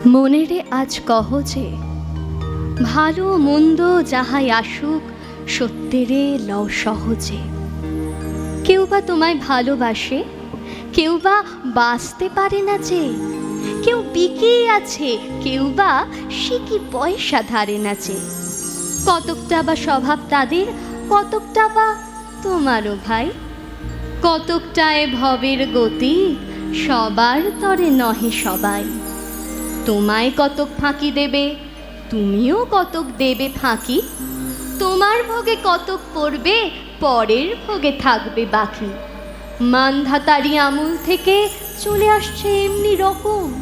মনেরে আজ কহ যে ভালো মন্দ যাহাই আসুক সত্যেরে লও সহজে। কেউ বা তোমায় ভালোবাসে, কেউ বা বাঁচতে পারে না যে, কেউ বিকিয়ে আছে, কেউ বা সিকি পয়সা ধারে না যে। কতকটা বা স্বভাব তাদের, কতকটা বা তোমারও ভাই। কতকটা এ ভবের গতি, সবার তরে নহে সবাই। তোমায় কতক ফাঁকি দেবে, তুমিও কতক দেবে ফাঁকি। তোমার ভোগে কতক পড়বে, পরের ভোগে থাকবে বাকি। মানধাতারি আমূল থেকে চলে আসছে এমনি রকম।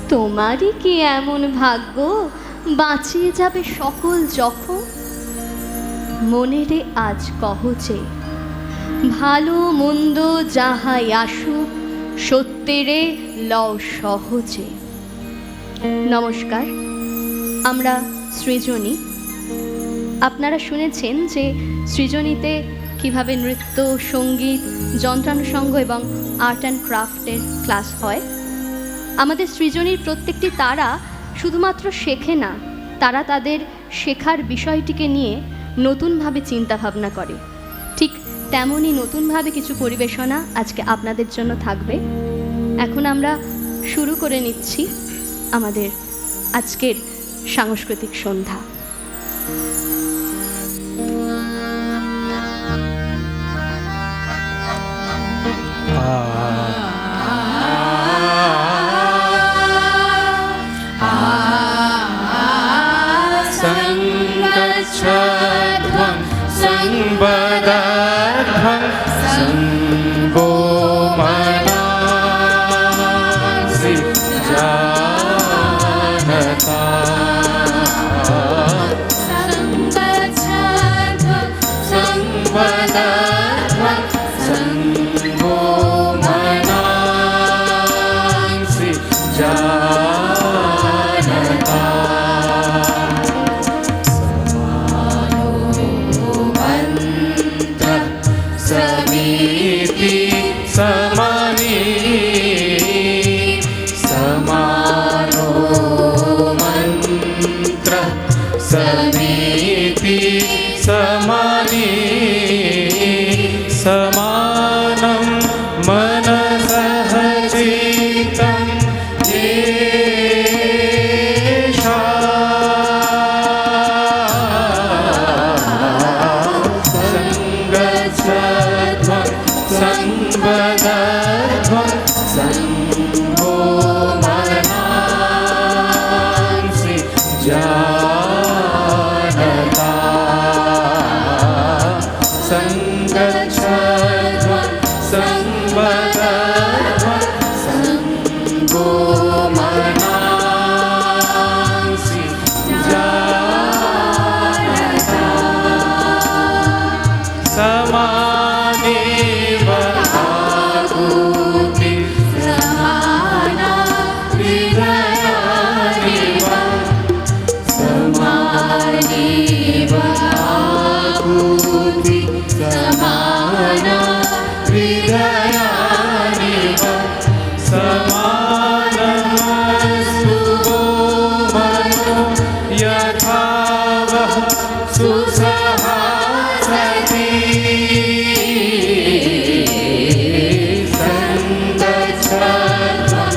তোমারই কি এমন ভাগ্য, বাঁচিয়ে যাবে সকল জখম। মনেরে আজ কহ যে ভালো মন্দ যাহাই আসুক সত্যেরে লও সহজে। নমস্কার, আমরা সৃজনী। আপনারা শুনেছেন যে সৃজনীতে কিভাবে নৃত্য, সঙ্গীত, যন্ত্রানুষঙ্গ এবং আর্ট অ্যান্ড ক্রাফটের ক্লাস হয়। আমাদের সৃজনীর প্রত্যেকটি তারা শুধুমাত্র শেখে না, তারা তাদের শেখার বিষয়টিকে নিয়ে নতুনভাবে চিন্তাভাবনা করে। ঠিক তেমনই নতুনভাবে কিছু পরিবেশনা আজকে আপনাদের জন্য থাকবে। এখন আমরা শুরু করে নিচ্ছি আমাদের আজকের সাংস্কৃতিক সন্ধ্যা। संगच्छध्वं संवदध्वं संगो मनांसि जानता। संगच्छध्वं संवदध्वं संगो मनांसि जानता। समीति समानी समानो मंत्र समीति समानी समानं मनसः चित्तं येषा। संगच्छध्वं संवदध्वं संगो मनांसि जानता। संगच्छध्वं संवदध्वं संगो मनांसि जानता। समानेव आकुति समाना हृदयानिव। समानेव आकुति समाना हृदयानिव। समानमस्तु वो मनो यथा वः सुसहासति। संगच्छध्वं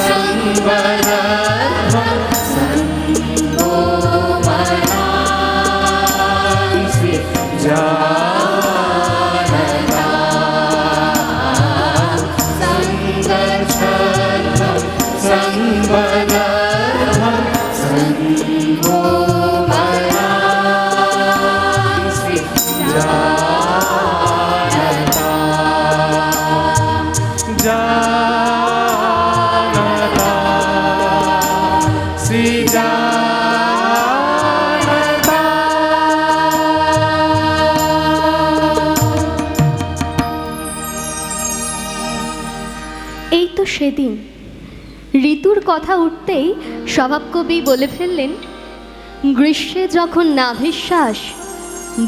संवदध्वं संगो मनांसि जानता। संगच्छध्वं संवदध्वं संगो मनांसि जानता। जानता श्री जानता। এই তো সেদিন ঋতুর কথা উঠতেই স্বভাবকবি বলে ফেললেন, গ্রীষ্মে যখন নাভিশ্বাস,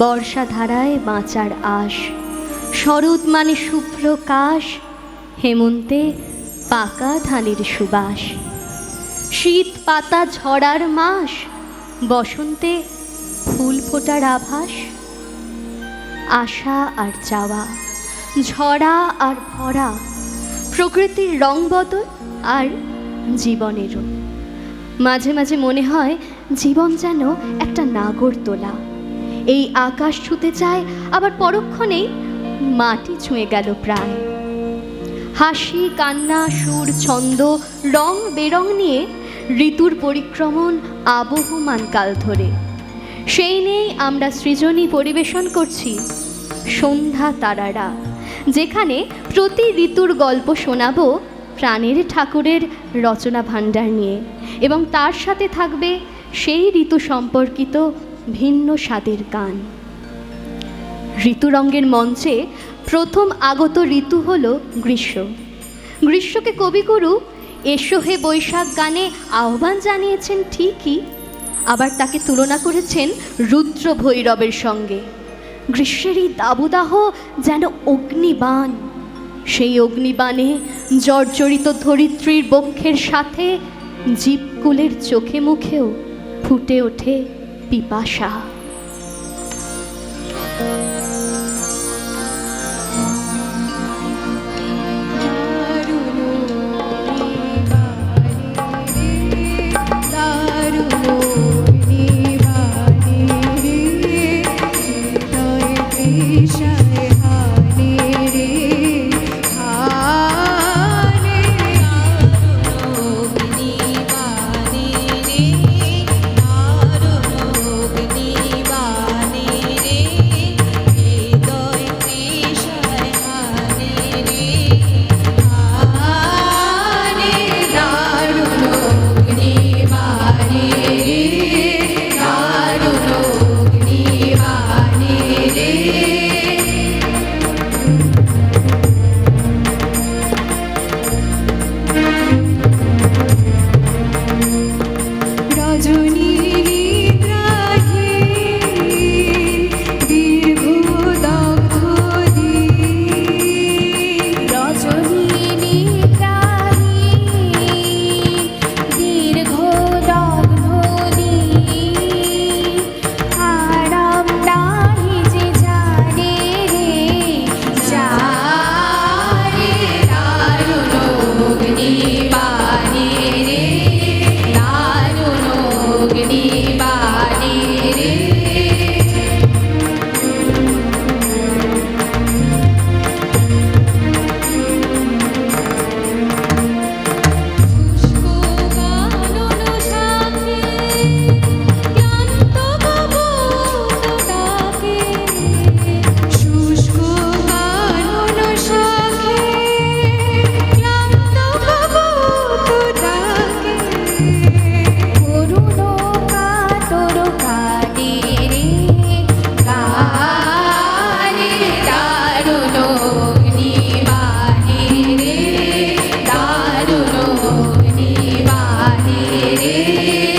বর্ষা ধারায় বাঁচার আশ। শরৎ মানে শুভ্র কাশ, হেমন্তে পাকা ধানের সুবাস। শীত পাতা ঝরার মাস, বসন্তে ফুল ফোটার আভাস। আশা আর চাওয়া, ঝরা আর ভরা, প্রকৃতির রং বদল আর জীবনেরও। মাঝে মাঝে মনে হয় জীবন যেন একটা নাগরদোলা, এই আকাশ ছুঁতে চায়, আবার পরক্ষণেই মাটি ছুঁয়ে গেল প্রায়। হাসি, কান্না, সুর, ছন্দ, রং বেরং নিয়ে ঋতুর পরিক্রমণ আবহমান কাল ধরে। সেই নিয়েই আমরা সৃজনী পরিবেশন করছি সন্ধ্যা তারারা, যেখানে প্রতি ঋতুর গল্প শোনাবো প্রাণের ঠাকুরের রচনা ভাণ্ডার নিয়ে, এবং তার সাথে থাকবে সেই ঋতু সম্পর্কিত ভিন্ন স্বাদের গান। ঋতুরঙ্গের মঞ্চে প্রথম আগত ঋতু হল গ্রীষ্ম। গ্রীষ্মকে কবিগুরু এসো হে বৈশাখ গানে আহ্বান জানিয়েছেন ঠিকই, আবার তাকে তুলনা করেছেন রুদ্র ভৈরবের সঙ্গে। গ্রীষ্মের এই দাবদাহ যেন অগ্নিবাণ, সেই অগ্নিবাণে জর্জরিত ধরিত্রীর বক্ষের সাথে জীবকুলের চোখে মুখেও ফুটে ওঠে পিপাসা। রে